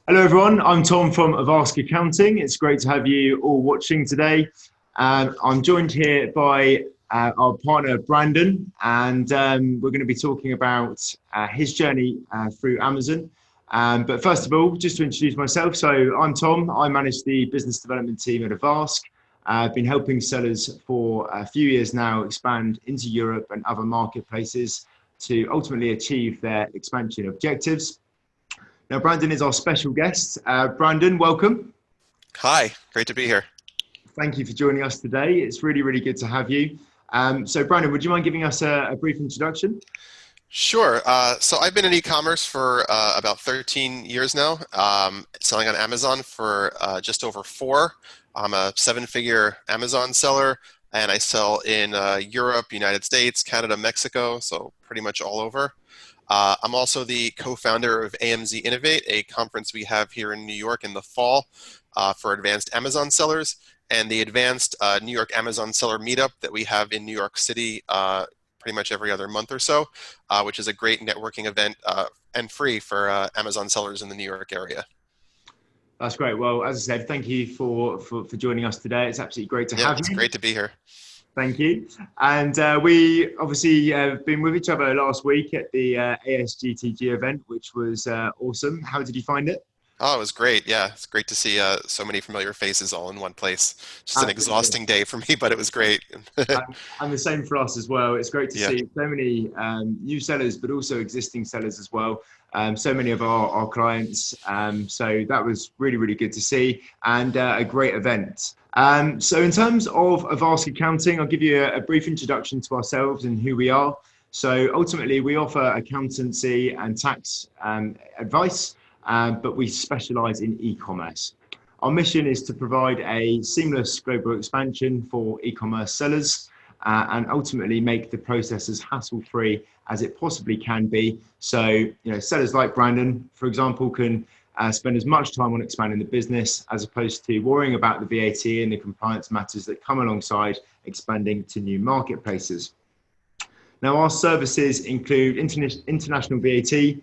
Hello, everyone. I'm Tom from AVASK Accounting. It's great to have you all watching today. I'm joined here by our partner, Brandon, and we're going to be talking about his journey through Amazon. But first of all, just to introduce myself, so I'm Tom. I manage the business development team at AVASK. I've been helping sellers for a few years now expand into Europe and other marketplaces to ultimately achieve their expansion objectives. Now, Brandon is our special guest. Brandon, welcome. Hi, great to be here. Thank you for joining us today. It's really, really good to have you. So, Brandon, would you mind giving us a brief introduction? Sure. So I've been in e-commerce for about 13 years now, selling on Amazon for just over four. I'm a seven-figure Amazon seller, and I sell in Europe, United States, Canada, Mexico, so pretty much all over. I'm also the co-founder of AMZ Innovate, a conference we have here in New York in the fall for advanced Amazon sellers, and the advanced New York Amazon seller meetup that we have in New York City pretty much every other month or so, which is a great networking event and free for Amazon sellers in the New York area. That's great. Well, as I said, thank you for joining us today. It's absolutely great to Yeah, have it's you. great to be here. Thank you. And we obviously have been with each other last week at the ASGTG event, which was awesome. How did you find it? Oh, it was great. Yeah, it's great to see so many familiar faces all in one place. Just an Absolutely. exhausting day for me, but it was great. And the same for us as well. It's great to Yeah. see so many new sellers, but also existing sellers as well. So many of our clients. So that was really, really good to see and a great event. So in terms of AVASK Accounting, I'll give you a brief introduction to ourselves and who we are. So ultimately, we offer accountancy and tax advice, but we specialize in e-commerce. Our mission is to provide a seamless global expansion for e-commerce sellers and ultimately make the process as hassle-free as it possibly can be. So, sellers like Brandon, for example, can spend as much time on expanding the business as opposed to worrying about the VAT and the compliance matters that come alongside expanding to new marketplaces. Now, our services include international VAT,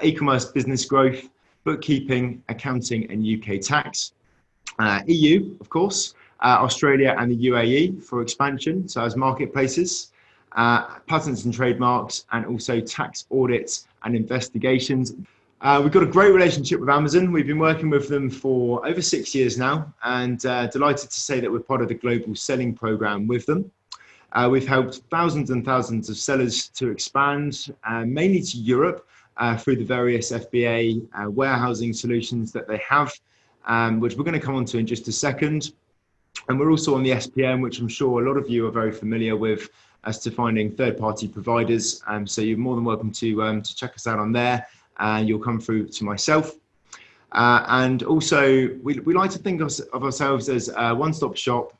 e-commerce business growth, bookkeeping, accounting, and UK tax. EU, of course, Australia and the UAE for expansion, so as marketplaces, patents and trademarks, and also tax audits and investigations. We've got a great relationship with Amazon. We've been working with them for over 6 years now, and delighted to say that we're part of the global selling program with them. We've helped thousands and thousands of sellers to expand, mainly to Europe, through the various FBA warehousing solutions that they have, which we're going to come on to in just a second. And we're also on the SPM, which I'm sure a lot of you are very familiar with as to finding third-party providers. So you're more than welcome to check us out on there, and you'll come through to myself. And also, we like to think of ourselves as a one-stop shop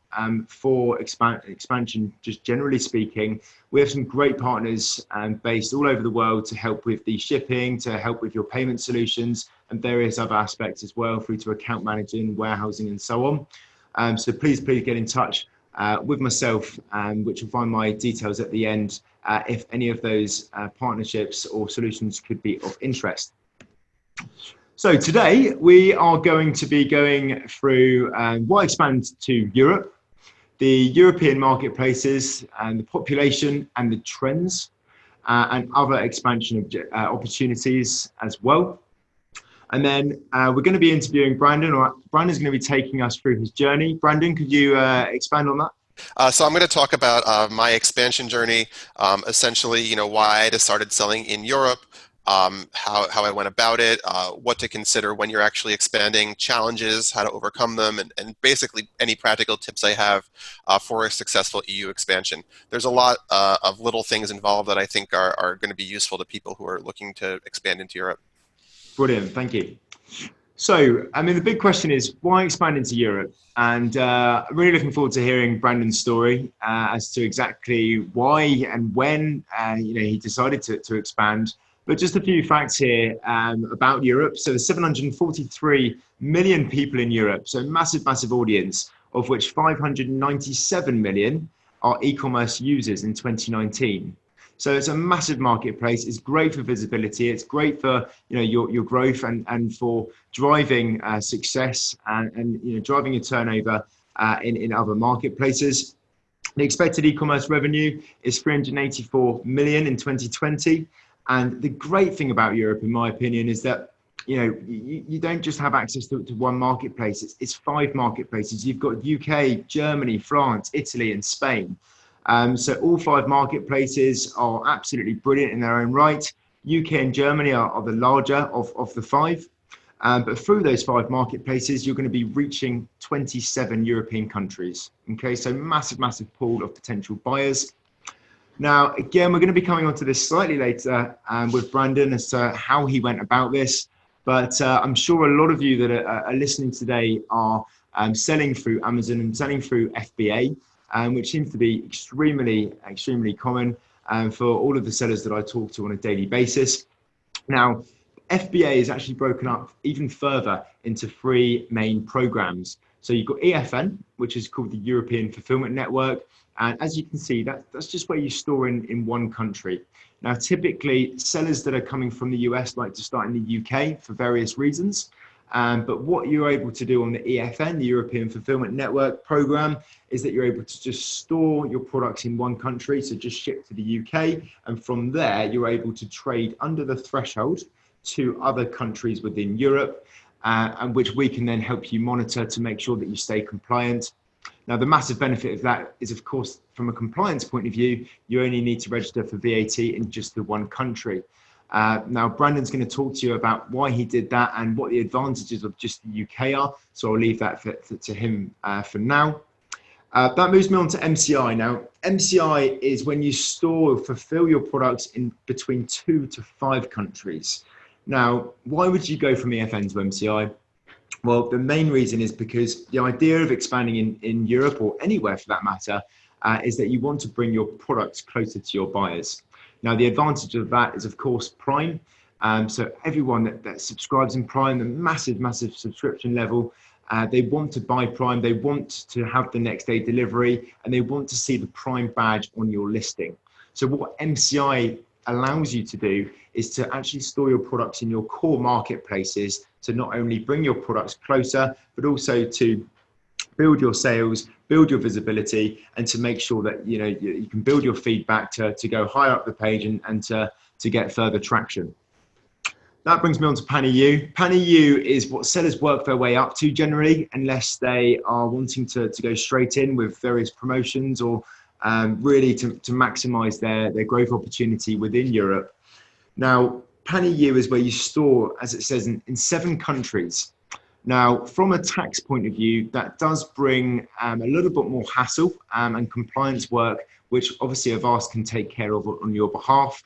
for expansion, just generally speaking. We have some great partners based all over the world to help with the shipping, to help with your payment solutions, and various other aspects as well, through to account managing, warehousing, and so on. So please get in touch with myself, which will find my details at the end, if any of those partnerships or solutions could be of interest. So today we are going to be going through why expand to Europe, the European marketplaces and the population and the trends, and other expansion opportunities as well. And then we're going to be interviewing Brandon, or Brandon's going to be taking us through his journey. Brandon, could you expand on that? So I'm going to talk about my expansion journey, essentially, why I started selling in Europe, how I went about it, what to consider when you're actually expanding, challenges, how to overcome them, and basically any practical tips I have for a successful EU expansion. There's a lot of little things involved that I think are going to be useful to people who are looking to expand into Europe. Brilliant, thank you. So, I mean, the big question is why expand into Europe? And I'm really looking forward to hearing Brandon's story as to exactly why and when he decided to expand. But just a few facts here about Europe. So there's 743 million people in Europe, so massive, massive audience, of which 597 million are e-commerce users in 2019. So it's a massive marketplace. It's great for visibility. It's great for your growth and for driving success and driving your turnover in other marketplaces. The expected e-commerce revenue is 384 million in 2020. And the great thing about Europe, in my opinion, is that you don't just have access to one marketplace. It's 5 marketplaces. You've got UK, Germany, France, Italy, and Spain. So all 5 marketplaces are absolutely brilliant in their own right. UK and Germany are the larger of the 5. But through those 5 marketplaces, you're going to be reaching 27 European countries. Okay, so massive, massive pool of potential buyers. Now, again, we're going to be coming on to this slightly later with Brandon as to how he went about this. But I'm sure a lot of you that are listening today are selling through Amazon and selling through FBA, which seems to be extremely, extremely common for all of the sellers that I talk to on a daily basis. Now, FBA is actually broken up even further into 3 main programs. So you've got EFN, which is called the European Fulfillment Network. And as you can see, that's just where you store in one country. Now, typically, sellers that are coming from the US like to start in the UK for various reasons. But what you're able to do on the EFN, the European Fulfillment Network program, is that you're able to just store your products in one country, so just ship to the UK. And from there, you're able to trade under the threshold to other countries within Europe, and which we can then help you monitor to make sure that you stay compliant. Now, the massive benefit of that is, of course, from a compliance point of view, you only need to register for VAT in just the one country. Now, Brandon's going to talk to you about why he did that and what the advantages of just the UK are. So I'll leave that to him for now. That moves me on to MCI. Now, MCI is when you store or fulfill your products in between 2 to 5 countries. Now, why would you go from EFN to MCI? Well, the main reason is because the idea of expanding in Europe or anywhere for that matter is that you want to bring your products closer to your buyers. Now, the advantage of that is, of course, Prime. So everyone that subscribes in Prime, the massive, massive subscription level, they want to buy Prime, they want to have the next day delivery, and they want to see the Prime badge on your listing. So what MCI allows you to do is to actually store your products in your core marketplaces to not only bring your products closer, but also to build your sales, build your visibility, and to make sure that you can build your feedback to go higher up the page and to get further traction. That brings me on to PanEU. PanEU is what sellers work their way up to generally, unless they are wanting to go straight in with various promotions or really to maximize their growth opportunity within Europe. Now, PanEU is where you store, as it says, in 7 countries. Now, from a tax point of view, that does bring a little bit more hassle and compliance work, which obviously AVASK can take care of on your behalf.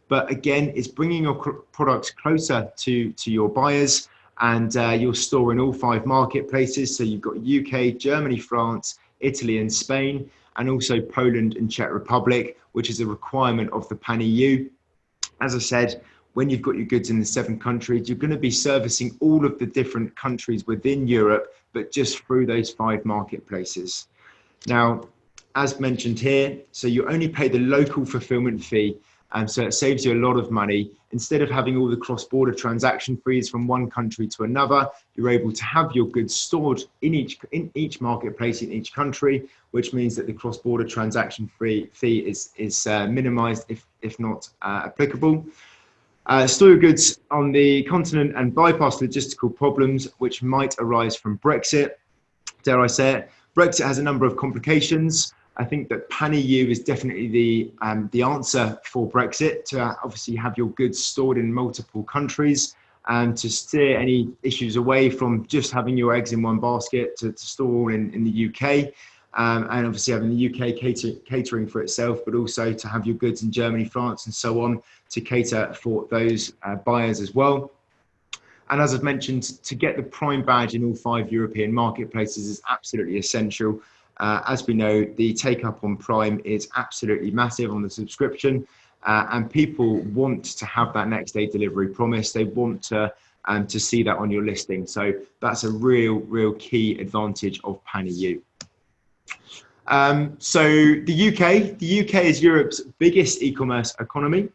But again, it's bringing your products closer to your buyers, and you'll store in all 5 marketplaces. So you've got UK, Germany, France, Italy, and Spain, and also Poland and Czech Republic, which is a requirement of the PanEU. As I said, when you've got your goods in the 7 countries, you're going to be servicing all of the different countries within Europe, but just through those 5 marketplaces. Now, as mentioned here, so you only pay the local fulfillment fee, and so it saves you a lot of money. Instead of having all the cross-border transaction fees from one country to another, you're able to have your goods stored in each marketplace in each country, which means that the cross-border transaction fee is minimized, if not applicable. Store your goods on the continent and bypass logistical problems which might arise from Brexit. Dare I say it? Brexit has a number of complications. I think that PanEU is definitely the answer for Brexit, to obviously have your goods stored in multiple countries and to steer any issues away from just having your eggs in one basket to store all in the UK. And obviously having the UK catering for itself, but also to have your goods in Germany, France, and so on to cater for those buyers as well. And as I've mentioned, to get the Prime badge in all 5 European marketplaces is absolutely essential. As we know, the take up on Prime is absolutely massive on the subscription, and people want to have that next day delivery promise. They want to see that on your listing. So that's a real key advantage of PanEU. So the UK is Europe's biggest e-commerce economy,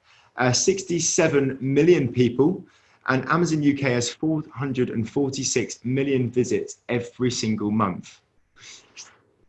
67 million people, and Amazon UK has 446 million visits every single month.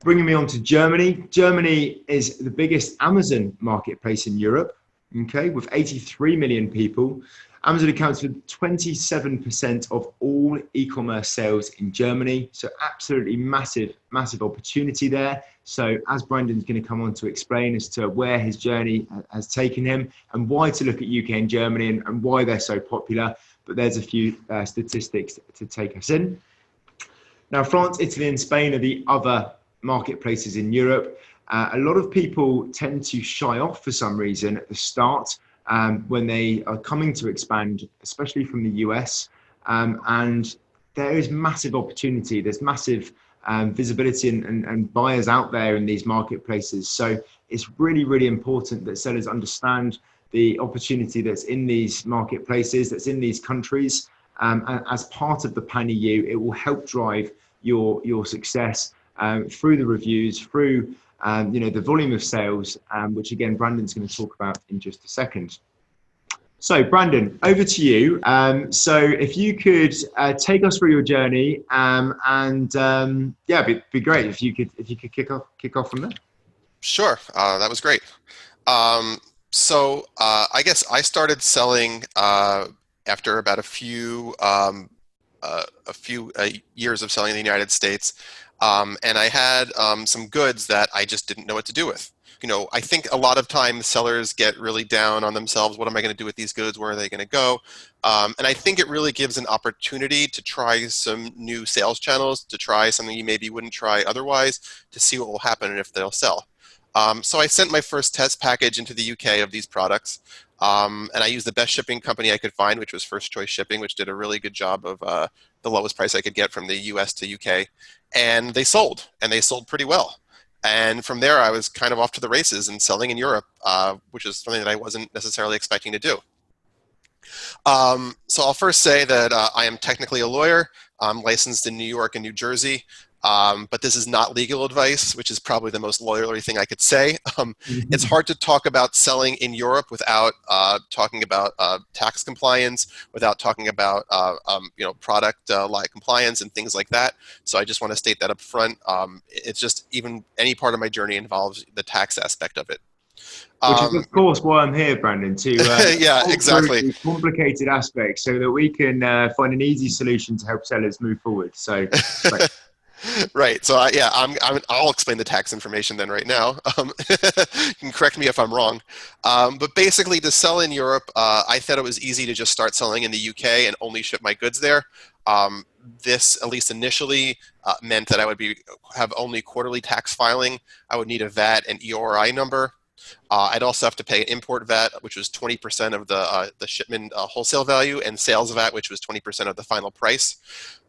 Bringing me on to Germany. Germany is the biggest Amazon marketplace in Europe, okay, with 83 million people. Amazon accounts for 27% of all e-commerce sales in Germany. So absolutely massive, massive opportunity there. So as Brandon's going to come on to explain as to where his journey has taken him and why to look at UK and Germany and why they're so popular. But there's a few statistics to take us in. Now, France, Italy, and Spain are the other marketplaces in Europe. A lot of people tend to shy off for some reason at the start when they are coming to expand, especially from the US. And there is massive opportunity. There's massive visibility and buyers out there in these marketplaces. So it's really, really important that sellers understand the opportunity that's in these marketplaces, that's in these countries. And as part of the Pan EU, it will help drive your success through the reviews, through the volume of sales, which again, Brandon's going to talk about in just a second. So Brandon, over to you. So if you could take us through your journey, it'd be great if you could kick off from there. Sure, that was great. I guess I started selling after about a few years of selling in the United States. And I had some goods that I just didn't know what to do with. I think a lot of times sellers get really down on themselves. What am I going to do with these goods? Where are they going to go? And I think it really gives an opportunity to try some new sales channels, to try something you maybe wouldn't try otherwise, to see what will happen and if they'll sell. So I sent my first test package into the UK of these products. And I used the best shipping company I could find, which was First Choice Shipping, which did a really good job of the lowest price I could get from the US to UK. And they sold pretty well. And from there, I was kind of off to the races and selling in Europe, which is something that I wasn't necessarily expecting to do. So I'll first say that I am technically a lawyer. I'm licensed in New York and New Jersey. But this is not legal advice, which is probably the most lawyerly thing I could say. It's hard to talk about selling in Europe without talking about tax compliance, without talking about product like compliance and things like that. So I just want to state that up front. It's just even any part of my journey involves the tax aspect of it. Which is, of course, why I'm here, Brandon, to yeah, exactly. Complicated aspects so that we can find an easy solution to help sellers move forward. So, right. Right. So I'll explain the tax information then right now. You can correct me if I'm wrong. But basically, to sell in Europe, I thought it was easy to just start selling in the UK and only ship my goods there. This, at least initially, meant that I would have only quarterly tax filing. I would need a VAT and EORI number. I'd also have to pay an import VAT, which was 20% of the shipment wholesale value, and sales VAT, which was 20% of the final price.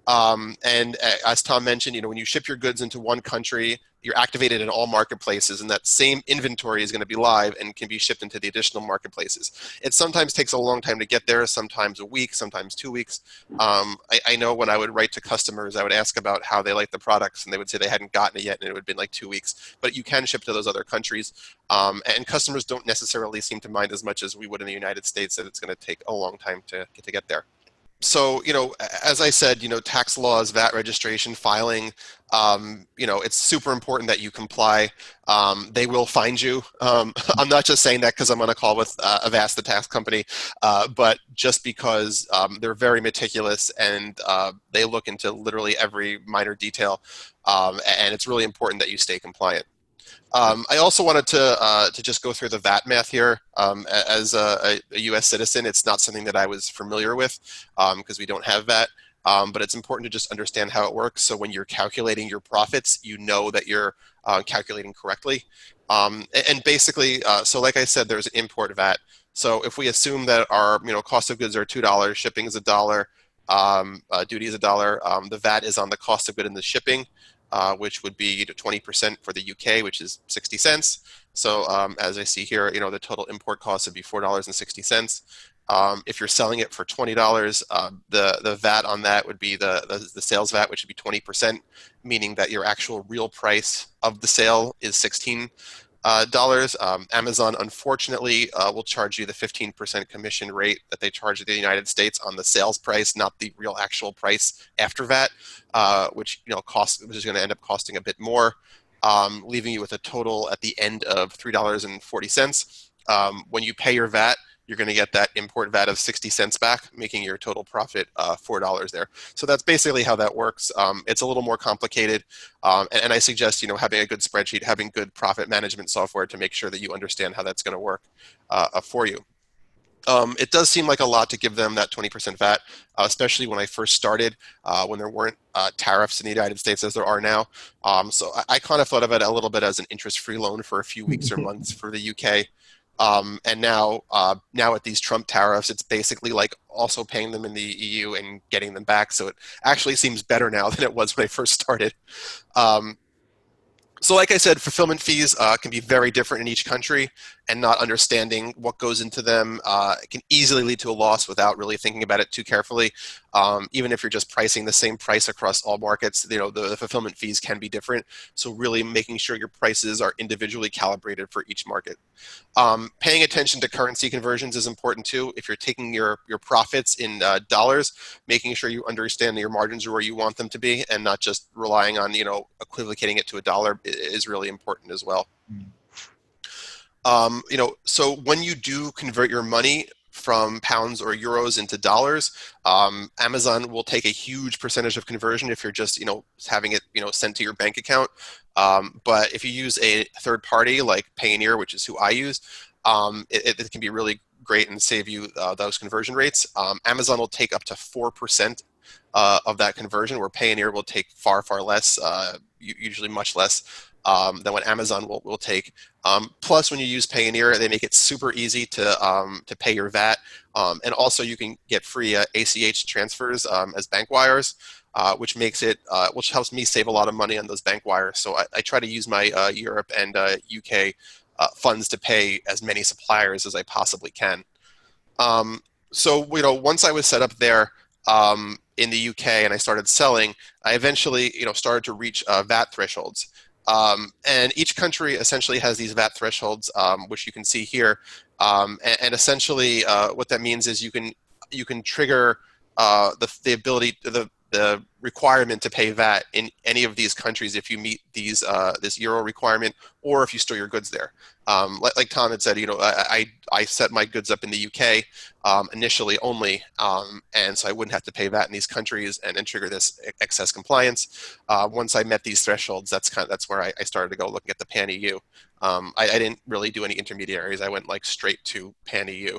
And as Tom mentioned, when you ship your goods into one country, you're activated in all marketplaces, and that same inventory is going to be live and can be shipped into the additional marketplaces. It sometimes takes a long time to get there, sometimes a week, sometimes 2 weeks. I know when I would write to customers, I would ask about how they like the products, and they would say they hadn't gotten it yet, and it would have been like 2 weeks. But you can ship to those other countries, and customers don't necessarily seem to mind as much as we would in the United States, that it's going to take a long time to get there. So, as I said, tax laws, VAT registration, filing, it's super important that you comply. They will find you. I'm not just saying that because I'm on a call with AVASK, the tax company, but just because they're very meticulous and they look into literally every minor detail. And it's really important that you stay compliant. I also wanted to just go through the VAT math here. As a U.S. citizen, it's not something that I was familiar with because we don't have VAT, but it's important to just understand how it works. So when you're calculating your profits, you know that you're calculating correctly. And basically, so like I said, there's an import VAT. So if we assume that our cost of goods are $2, shipping is $1, duty is $1, the VAT is on the cost of good in the shipping. Which would be 20% for the UK, which is 60 cents. So as I see here, the total import cost would be $4.60. If you're selling it for $20, the VAT on that would be the sales VAT, which would be 20%, meaning that your actual real price of the sale is $16. Amazon, unfortunately, will charge you the 15% commission rate that they charge in the United States on the sales price, not the real actual price after VAT, which which is going to end up costing a bit more, leaving you with a total at the end of $3.40. When you pay your VAT, you're going to get that import VAT of 60 cents back, making your total profit $4 there. So that's basically how that works. It's a little more complicated, and I suggest having a good spreadsheet, having good profit management software to make sure that you understand how that's going to work for you. It does seem like a lot to give them that 20% VAT, especially when I first started, when there weren't tariffs in the United States as there are now. So I kind of thought of it a little bit as an interest-free loan for a few weeks or months for the UK. And now at these Trump tariffs, it's basically like also paying them in the EU and getting them back. So it actually seems better now than it was when I first started. So like I said, fulfillment fees can be very different in each country, and not understanding what goes into them can easily lead to a loss without really thinking about it too carefully. Even if you're just pricing the same price across all markets, the fulfillment fees can be different. So really making sure your prices are individually calibrated for each market. Paying attention to currency conversions is important too. If you're taking your profits in dollars, making sure you understand that your margins are where you want them to be, and not just relying on equivocating it to a dollar is really important as well. So when you do convert your money from pounds or euros into dollars, Amazon will take a huge percentage of conversion if you're just having it sent to your bank account. But if you use a third party like Payoneer, which is who I use, it can be really great and save you those conversion rates. Amazon will take up to 4% of that conversion, where Payoneer will take far less, usually much less than what Amazon will take. Plus, when you use Payoneer, they make it super easy to pay your VAT, and also you can get free ACH transfers as bank wires, which helps me save a lot of money on those bank wires. So I try to use my Europe and UK funds to pay as many suppliers as I possibly can. So once I was set up there in the UK and I started selling, I eventually started to reach VAT thresholds. And each country essentially has these VAT thresholds, which you can see here. And essentially, what that means is you can trigger the ability, the requirement to pay VAT in any of these countries if you meet these this euro requirement, or if you store your goods there. Like Tom had said, I set my goods up in the UK initially only, and so I wouldn't have to pay VAT in these countries and then trigger this excess compliance. Once I met these thresholds, that's where I started to go looking at the Pan EU. I didn't really do any intermediaries. I went straight to Pan EU.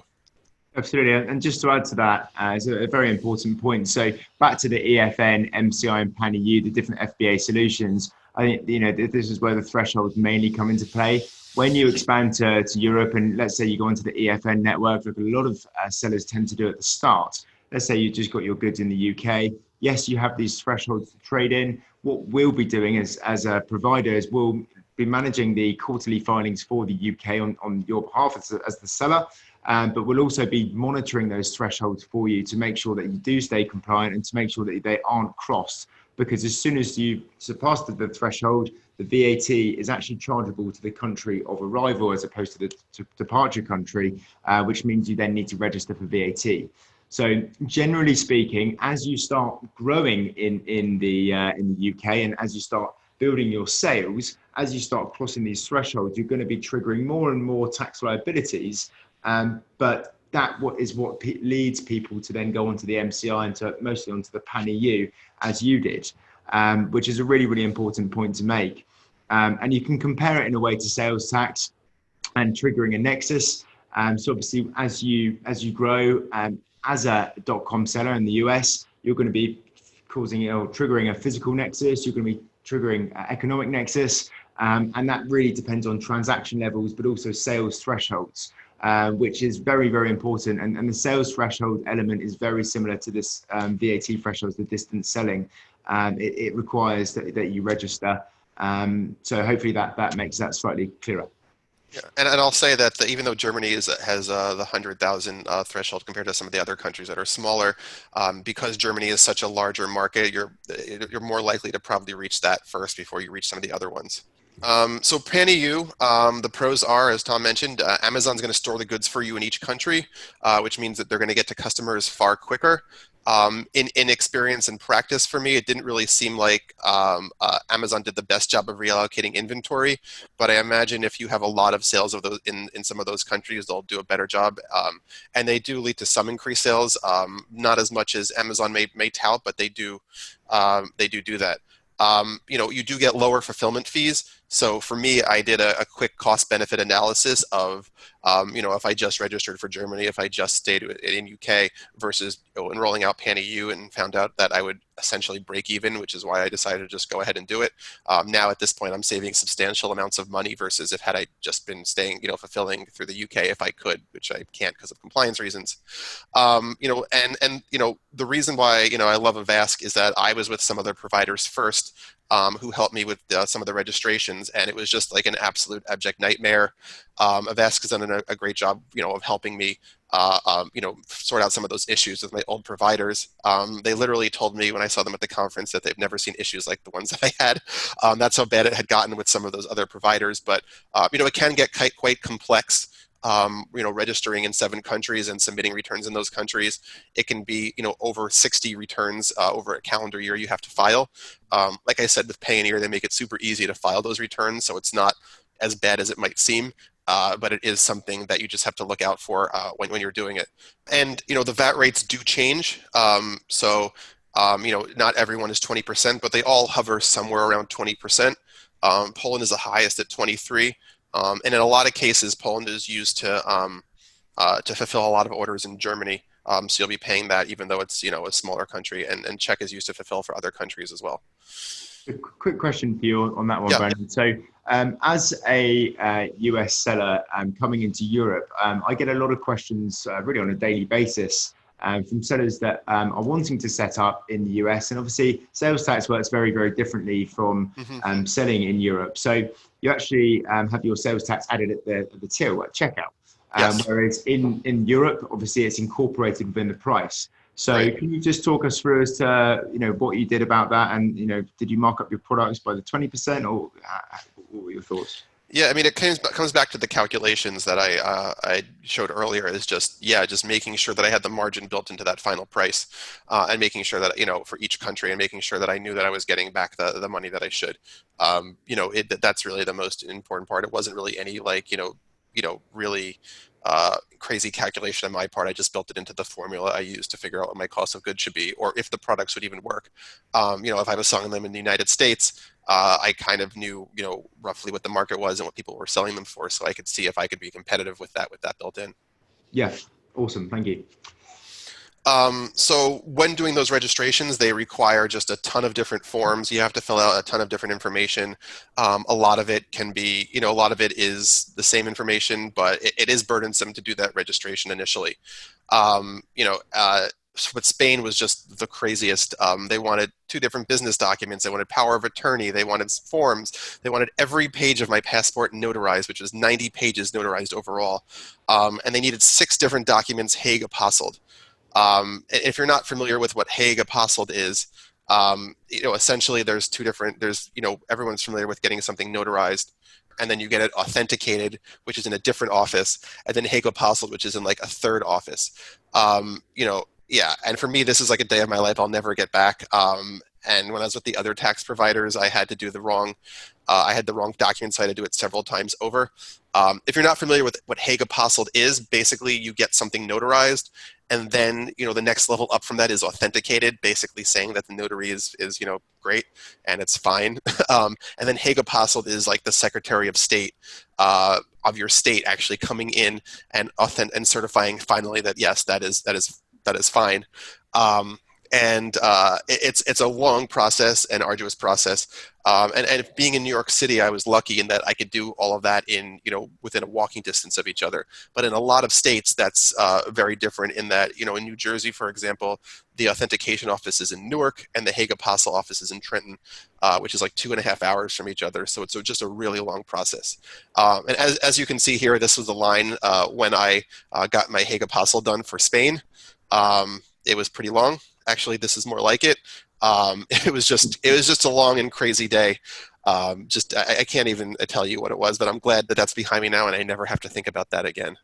Absolutely. And just to add to that, is a very important point. So back to the EFN, MCI, and PAN-EU, the different FBA solutions, I think, this is where the thresholds mainly come into play. When you expand to Europe, and let's say you go onto the EFN network, like a lot of sellers tend to do at the start. Let's say you just got your goods in the UK. Yes, you have these thresholds to trade in. What we'll be doing as a provider is we'll be managing the quarterly filings for the UK on your behalf as the seller. But we'll also be monitoring those thresholds for you to make sure that you do stay compliant and to make sure that they aren't crossed. Because as soon as you surpass the threshold, the VAT is actually chargeable to the country of arrival as opposed to the departure country, which means you then need to register for VAT. So generally speaking, as you start growing in the UK and as you start building your sales, as you start crossing these thresholds, you're going to be triggering more and more tax liabilities. But that is what leads people to then go onto the MCI and mostly onto the Pan-EU, as you did, which is a really, really important point to make. And you can compare it in a way to sales tax and triggering a nexus. So obviously, as you grow as a .com seller in the US, you're going to be triggering a physical nexus. You're going to be triggering economic nexus, and that really depends on transaction levels, but also sales thresholds. Which is very, very important. And the sales threshold element is very similar to this VAT thresholds, the distance selling. It requires that you register. So hopefully that makes that slightly clearer. Yeah, and I'll say that even though Germany has the 100,000 threshold compared to some of the other countries that are smaller, because Germany is such a larger market, you're more likely to probably reach that first before you reach some of the other ones. So Pan-EU, the pros are, as Tom mentioned, Amazon's going to store the goods for you in each country, which means that they're going to get to customers far quicker. In experience and practice for me, it didn't really seem like Amazon did the best job of reallocating inventory, but I imagine if you have a lot of sales of those in some of those countries, they'll do a better job. And they do lead to some increased sales, not as much as Amazon may tout, but they do that. You do get lower fulfillment fees. So for me, I did a quick cost benefit analysis of, if I just registered for Germany, if I just stayed in UK versus enrolling out Pan-EU, and found out that I would essentially break even, which is why I decided to just go ahead and do it. Now at this point, I'm saving substantial amounts of money versus if had I just been staying, fulfilling through the UK if I could, which I can't because of compliance reasons. The reason why I love AVASK is that I was with some other providers first, who helped me with some of the registrations, and it was just like an absolute abject nightmare. AVASK has done a great job, of helping me, sort out some of those issues with my old providers. They literally told me when I saw them at the conference that they've never seen issues like the ones that I had. That's how bad it had gotten with some of those other providers. But it can get quite complex. Registering in 7 countries and submitting returns in those countries. It can be, over 60 returns over a calendar year you have to file. Like I said, with Payoneer, they make it super easy to file those returns, so it's not as bad as it might seem. But it is something that you just have to look out for when you're doing it. And, the VAT rates do change. Not everyone is 20%, but they all hover somewhere around 20%. Poland is the highest at 23. And in a lot of cases, Poland is used to fulfill a lot of orders in Germany. So you'll be paying that even though it's a smaller country, and Czech is used to fulfill for other countries as well. A quick question for you on that one, Yeah. Brandon. So, as a US seller coming into Europe, I get a lot of questions really on a daily basis from sellers that are wanting to set up in the US. And obviously, sales tax works very, very differently from Mm-hmm. selling in Europe. So, you actually have your sales tax added at the till, at checkout. Yes. Whereas in Europe, obviously, it's incorporated within the price. So Right. can you just talk us through as to what you did about that, and did you mark up your products by the 20%, or what were your thoughts? Yeah, I mean, it comes back to the calculations that I showed earlier. Is just making sure that I had the margin built into that final price, and making sure that for each country, and making sure that I knew that I was getting back the money that I should. That's really the most important part. It wasn't really any really crazy calculation on my part. I just built it into the formula I used to figure out what my cost of goods should be, or if the products would even work. If I was selling them in the United States, I kind of knew, roughly what the market was and what people were selling them for, so I could see if I could be competitive with that built in. Yeah, awesome, thank you. So when doing those registrations, they require just a ton of different forms. You have to fill out a ton of different information. A lot of it can be, a lot of it is the same information, but it is burdensome to do that registration initially. But Spain was just the craziest. They wanted 2 different business documents. They wanted power of attorney. They wanted forms. They wanted every page of my passport notarized, which was 90 pages notarized overall. And they needed 6 different documents Hague apostilled. If you're not familiar with what Hague apostilled is, essentially everyone's familiar with getting something notarized, and then you get it authenticated, which is in a different office, and then Hague apostilled, which is in like a third office. Yeah, and for me, this is like a day of my life I'll never get back. And when I was with the other tax providers, I had to do I had the wrong documents, so I had to do it several times over. If you're not familiar with what Hague apostilled is, basically you get something notarized, and then the next level up from that is authenticated, basically saying that the notary is great and it's fine. And then Hague apostilled is like the Secretary of State of your state actually coming in and certifying finally that yes, that is fine. and it's a long process and arduous process. And being in New York City, I was lucky in that I could do all of that in within a walking distance of each other. But in a lot of states, that's very different. In that in New Jersey, for example, the authentication office is in Newark, and the Hague Apostle office is in Trenton, which is like 2.5 hours from each other. So it's just a really long process. And as you can see here, this was the line when I got my Hague Apostle done for Spain. It was pretty long. Actually, this is more like it. It was just a long and crazy day. I can't even tell you what it was, but I'm glad that that's behind me now, and I never have to think about that again.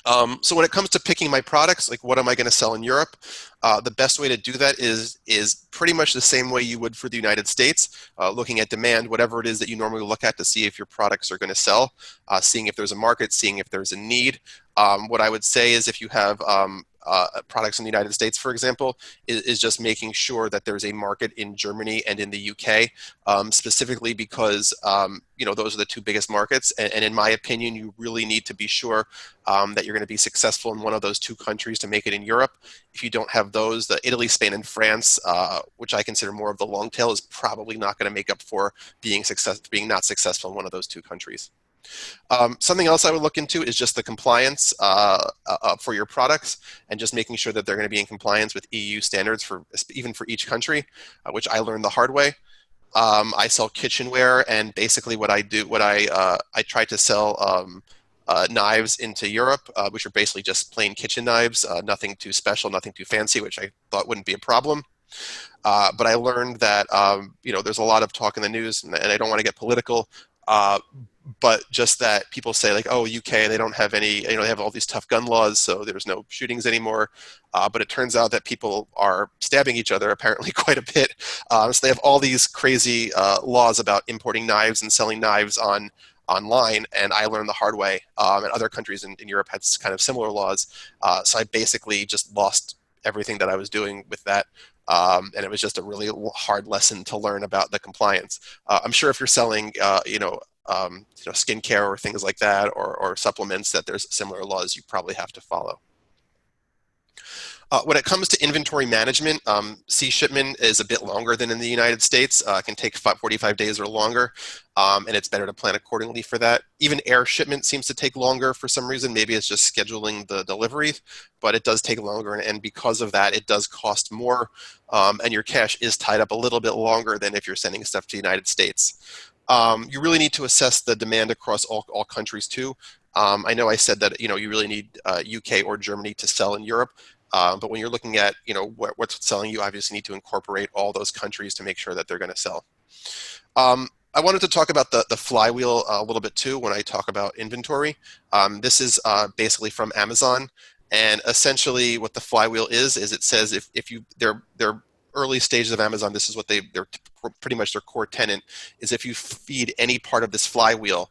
So when it comes to picking my products, like what am I going to sell in Europe, the best way to do that is pretty much the same way you would for the United States, looking at demand, whatever it is that you normally look at to see if your products are going to sell, seeing if there's a market, seeing if there's a need. What I would say is if you have products in the United States, for example, is just making sure that there's a market in Germany and in the UK, specifically because those are the two biggest markets. And in my opinion, you really need to be sure that you're going to be successful in one of those two countries to make it in Europe. If you don't have those, the Italy, Spain, and France, which I consider more of the long tail, is probably not going to make up for being not successful in one of those two countries. Something else I would look into is just the compliance for your products, and just making sure that they're going to be in compliance with EU standards even for each country, which I learned the hard way. I sell kitchenware, and basically what I try to sell knives into Europe, which are basically just plain kitchen knives, nothing too special, nothing too fancy, which I thought wouldn't be a problem. But I learned that there's a lot of talk in the news, and I don't want to get political. But just that people say like, oh, UK, they don't have any, they have all these tough gun laws, so there's no shootings anymore. But it turns out that people are stabbing each other apparently quite a bit. So they have all these crazy laws about importing knives and selling knives online, and I learned the hard way. And other countries in Europe had kind of similar laws. So I basically just lost everything that I was doing with that. And it was just a really hard lesson to learn about the compliance. I'm sure if you're selling, skincare or things like that, or supplements, that there's similar laws you probably have to follow. When it comes to inventory management, sea shipment is a bit longer than in the United States. It can take 45 days or longer, and it's better to plan accordingly for that. Even air shipment seems to take longer for some reason. Maybe it's just scheduling the delivery, but it does take longer, and because of that, it does cost more, and your cash is tied up a little bit longer than if you're sending stuff to the United States. You really need to assess the demand across all countries too. I know I said that you really need UK or Germany to sell in Europe. But when you're looking at what's selling, you obviously need to incorporate all those countries to make sure that they're going to sell. I wanted to talk about the flywheel a little bit too when I talk about inventory. This is basically from Amazon, and essentially what the flywheel is it says if you they're early stages of Amazon, this is what they're pretty much their core tenet is: if you feed any part of this flywheel,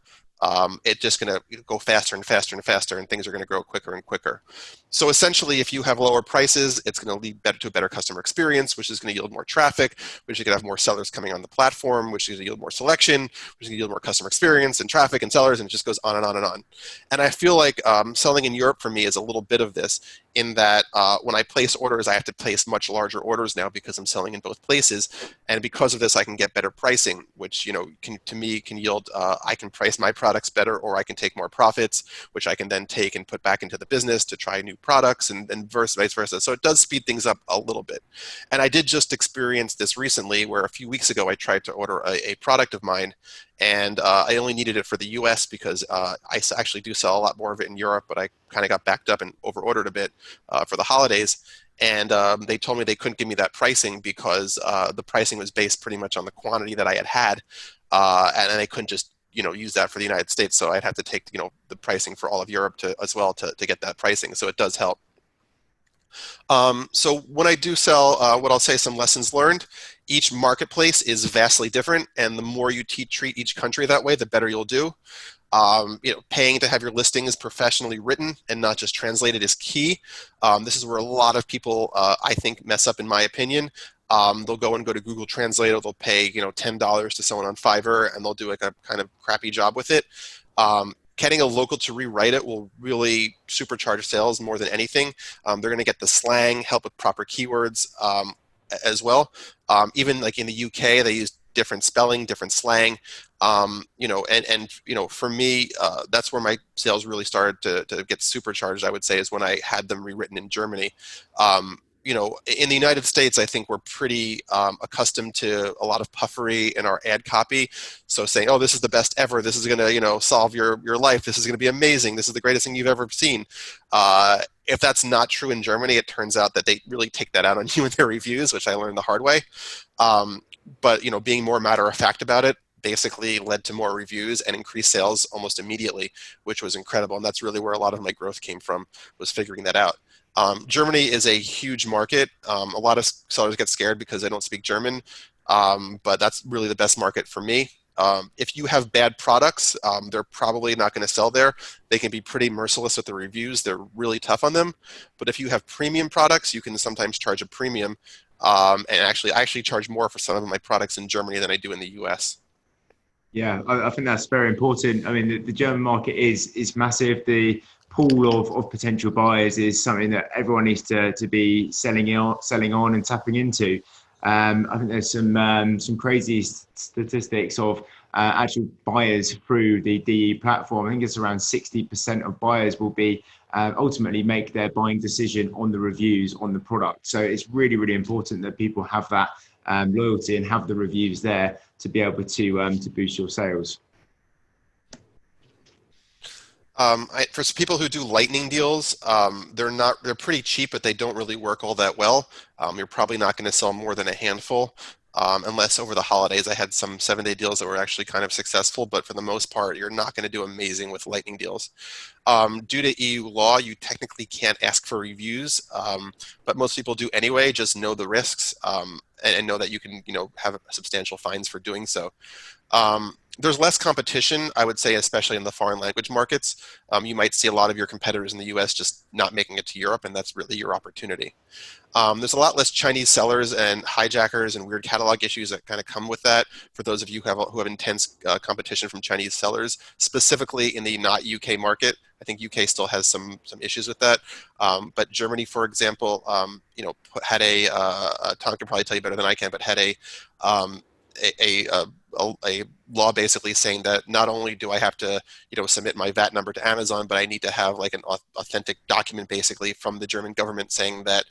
it's just going to go faster and faster and faster, and things are going to grow quicker and quicker. So essentially, if you have lower prices, it's going to lead to a better customer experience, which is going to yield more traffic, which is going to have more sellers coming on the platform, which is going to yield more selection, which is going to yield more customer experience and traffic and sellers, and it just goes on and on and on. And I feel like selling in Europe for me is a little bit of this, in that when I place orders, I have to place much larger orders now because I'm selling in both places. And because of this, I can get better pricing, which can yield, I can price my products better, or I can take more profits, which I can then take and put back into the business to try new products, and vice versa. So it does speed things up a little bit. And I did just experience this recently, where a few weeks ago I tried to order a product of mine, and I only needed it for the US because I actually do sell a lot more of it in Europe, but I kind of got backed up and over-ordered a bit for the holidays. And they told me they couldn't give me that pricing because the pricing was based pretty much on the quantity that I had, and they couldn't just use that for the United States. So I'd have to take the pricing for all of Europe as well to get that pricing. So it does help. So when I do sell, what I'll say, some lessons learned: each marketplace is vastly different, and the more you treat each country that way, the better you'll do. Paying to have your listings professionally written and not just translated is key. This is where a lot of people, I think, mess up, in my opinion. They'll go to Google Translate, or they'll pay $10 to someone on Fiverr, and they'll do like a kind of crappy job with it. getting a local to rewrite it will really supercharge sales more than anything. They're going to get the slang, help with proper keywords as well. Even like in the UK, they use different spelling, different slang. For me, that's where my sales really started to get supercharged. I would say is when I had them rewritten in Germany. In the United States, I think we're pretty accustomed to a lot of puffery in our ad copy. So saying, "Oh, this is the best ever. This is going to, solve your life. This is going to be amazing. This is the greatest thing you've ever seen." If that's not true in Germany, it turns out that they really take that out on you in their reviews, which I learned the hard way. But being more matter of fact about it basically led to more reviews and increased sales almost immediately, which was incredible. And that's really where a lot of my growth came from, was figuring that out. Germany is a huge market. A lot of sellers get scared because they don't speak German, but that's really the best market for me. If you have bad products, they're probably not going to sell there. They can be pretty merciless with the reviews. They're really tough on them. But if you have premium products, you can sometimes charge a premium. And I actually charge more for some of my products in Germany than I do in the US. Yeah, I think that's very important. I mean, the German market is massive. The pool of potential buyers is something that everyone needs to be selling on and tapping into. I think there's some crazy statistics of actual buyers through the DE platform. I think it's around 60% of buyers will be ultimately make their buying decision on the reviews on the product. So it's really, really important that people have that loyalty and have the reviews there to be able to boost your sales. For people who do lightning deals, they're pretty cheap, but they don't really work all that well. You're probably not going to sell more than a handful, unless over the holidays I had some 7-day deals that were actually kind of successful. But for the most part, you're not going to do amazing with lightning deals. Due to EU law, you technically can't ask for reviews, but most people do anyway. Just know the risks and know that you can, have substantial fines for doing so. There's less competition, I would say, especially in the foreign language markets. You might see a lot of your competitors in the US just not making it to Europe, and that's really your opportunity. There's a lot less Chinese sellers and hijackers and weird catalog issues that kind of come with that for those of you who have intense competition from Chinese sellers, specifically in the not UK market. I think UK still has some issues with that. But Germany, for example, had Tom can probably tell you better than I can, but had a law basically saying that not only do I have to, submit my VAT number to Amazon, but I need to have like an authentic document basically from the German government saying that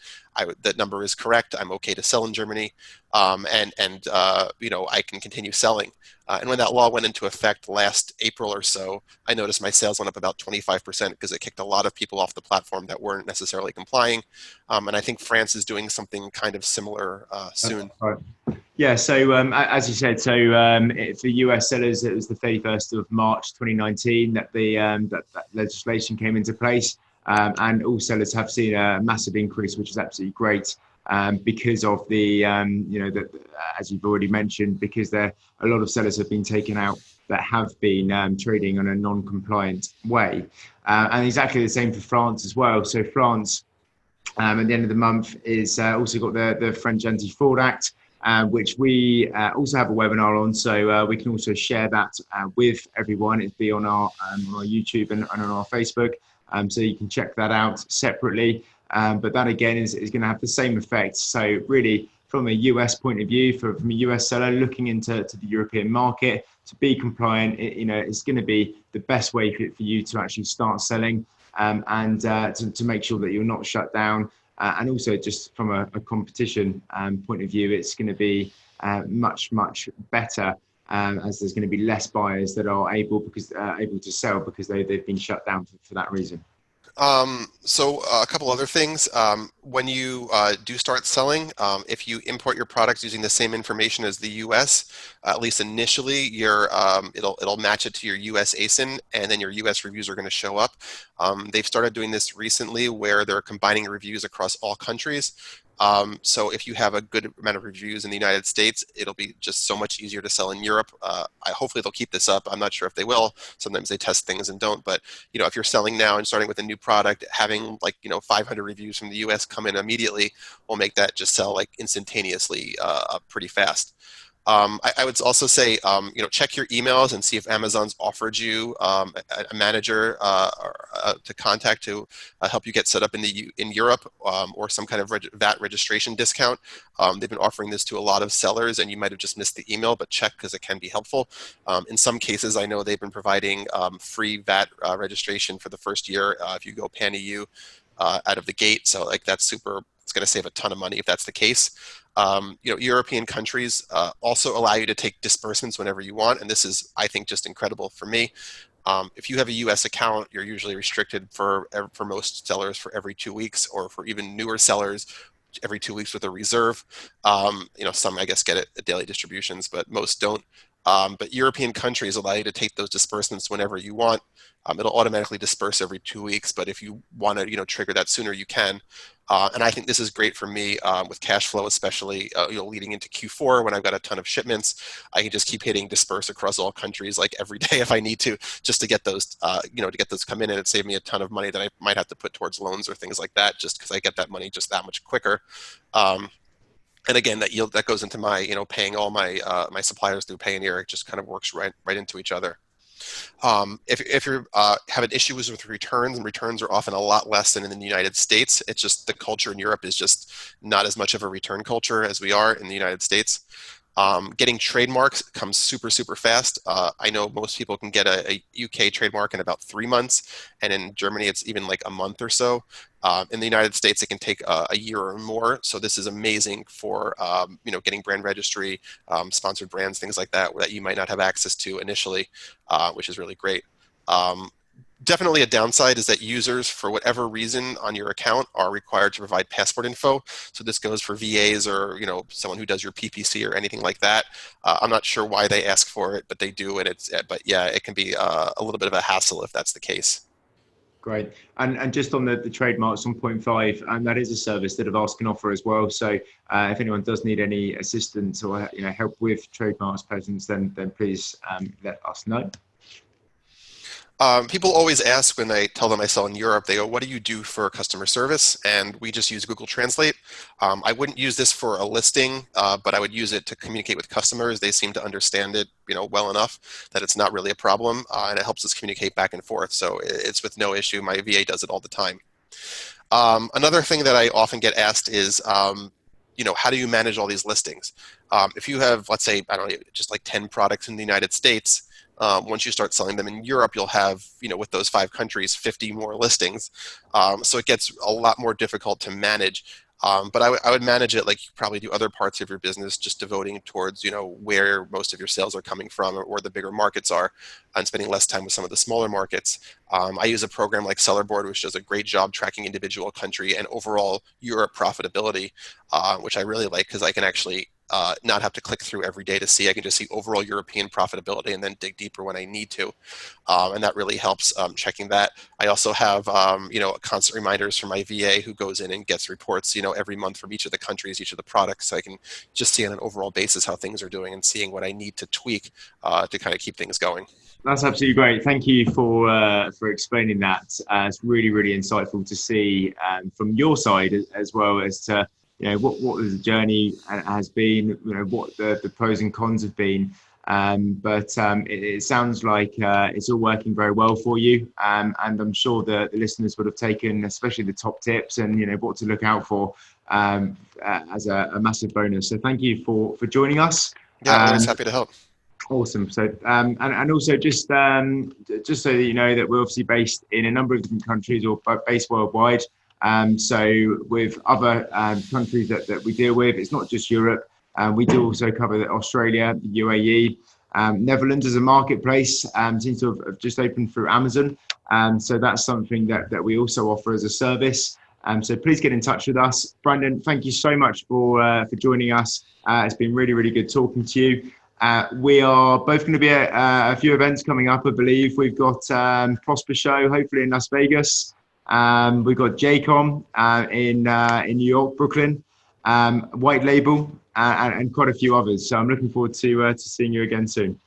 that number is correct. I'm okay to sell in Germany, and I can continue selling. And when that law went into effect last April or so, I noticed my sales went up about 25% because it kicked a lot of people off the platform that weren't necessarily complying. And I think France is doing something kind of similar soon. Right. Yeah, so as you said, for US sellers, it was the 31st of March 2019 that that legislation came into place, and all sellers have seen a massive increase, which is absolutely great because of as you've already mentioned, because there a lot of sellers have been taken out that have been trading on a non-compliant way, and exactly the same for France as well. So France, at the end of the month, is also got the French Anti-Fraud Act, which we also have a webinar on. So we can also share that with everyone. It'll be on our YouTube and on our Facebook. So you can check that out separately. But that again is going to have the same effect. So really, from a US point of view, from a US seller looking into the European market, to be compliant, it's going to be the best way for you to actually start selling, and to make sure that you're not shut down. And also just from a competition point of view, it's going to be much better, as there's going to be less buyers that are able to sell because they've been shut down for that reason. So a couple other things. When you do start selling, if you import your products using the same information as the US, at least initially, it'll match it to your US ASIN, and then your US reviews are going to show up. They've started doing this recently where they're combining reviews across all countries. So if you have a good amount of reviews in the United States, it'll be just so much easier to sell in Europe. Hopefully they'll keep this up. I'm not sure if they will. Sometimes they test things and don't. But if you're selling now and starting with a new product, having 500 reviews from the US come in immediately will make that just sell like instantaneously, pretty fast. I would also say, check your emails and see if Amazon's offered you a manager to contact to help you get set up in Europe, or some kind of VAT registration discount. They've been offering this to a lot of sellers, and you might have just missed the email, but check because it can be helpful. In some cases, I know they've been providing free VAT registration for the first year if you go pan-EU out of the gate. So like that's super. It's going to save a ton of money if that's the case. European countries also allow you to take disbursements whenever you want, and this is, I think, just incredible for me. If you have a U.S. account, you're usually restricted for most sellers for every 2 weeks, or for even newer sellers, every 2 weeks with a reserve. Some I guess get it at daily distributions, but most don't. But European countries allow you to take those disbursements whenever you want. It'll automatically disperse every 2 weeks, but if you want to, trigger that sooner, you can. And I think this is great for me with cash flow, especially leading into Q4 when I've got a ton of shipments. I can just keep hitting disperse across all countries like every day if I need to, just to get those, to get those come in, and it saved me a ton of money that I might have to put towards loans or things like that, just because I get that money just that much quicker. And again, that goes into my, paying all my my suppliers through Payoneer. It just kind of works right into each other. If you have an issue with returns, and returns are often a lot less than in the United States, it's just the culture in Europe is just not as much of a return culture as we are in the United States. Getting trademarks comes super, super fast. I know most people can get a UK trademark in about 3 months, and in Germany it's even like a month or so. In the United States, it can take a year or more. So this is amazing for getting brand registry, sponsored brands, things like that you might not have access to initially, which is really great. Definitely a downside is that users, for whatever reason on your account, are required to provide passport info. So this goes for VAs or someone who does your PPC or anything like that. I'm not sure why they ask for it, but they do, and but yeah, it can be a little bit of a hassle if that's the case. Great. And just on the trademarks on point 5, and that is a service that AVASK can offer as well. So if anyone does need any assistance or help with trademarks presence, then please let us know. People always ask when I tell them I sell in Europe, they go, what do you do for customer service? And we just use Google Translate. I wouldn't use this for a listing, but I would use it to communicate with customers. They seem to understand it well enough that it's not really a problem, and it helps us communicate back and forth. So it's with no issue. My VA does it all the time. Another thing that I often get asked is, how do you manage all these listings? If you have, let's say, I don't know, just like 10 products in the United States, once you start selling them in Europe, you'll have, with those 5 countries, 50 more listings. So it gets a lot more difficult to manage. But I would manage it like you probably do other parts of your business, just devoting towards, where most of your sales are coming from, or the bigger markets are, and spending less time with some of the smaller markets. I use a program like Sellerboard, which does a great job tracking individual country and overall Europe profitability, which I really like because I can actually not have to click through every day to see. I can just see overall European profitability and then dig deeper when I need to. And that really helps checking that. I also have, constant reminders from my VA who goes in and gets reports, every month from each of the countries, each of the products. So I can just see on an overall basis how things are doing and seeing what I need to tweak to kind of keep things going. That's absolutely great. Thank you for explaining that. It's really, really insightful to see from your side as well as to what the journey has been, what the pros and cons have been. But it sounds like it's all working very well for you, and I'm sure the listeners would have taken, especially the top tips and what to look out for as a massive bonus. So thank you for joining us. Yeah, always happy to help. Awesome. So and also just so that you know that we're obviously based in a number of different countries, or based worldwide. So with other countries that we deal with, it's not just Europe. We do also cover Australia, the UAE, Netherlands as a marketplace. Seems to have just opened through Amazon. So that's something that we also offer as a service. So please get in touch with us. Brandon, thank you so much for joining us. It's been really, really good talking to you. We are both going to be at a few events coming up, I believe. We've got Prosper Show, hopefully in Las Vegas. We've got JCOM in New York, Brooklyn, White Label, and quite a few others. So I'm looking forward to seeing you again soon.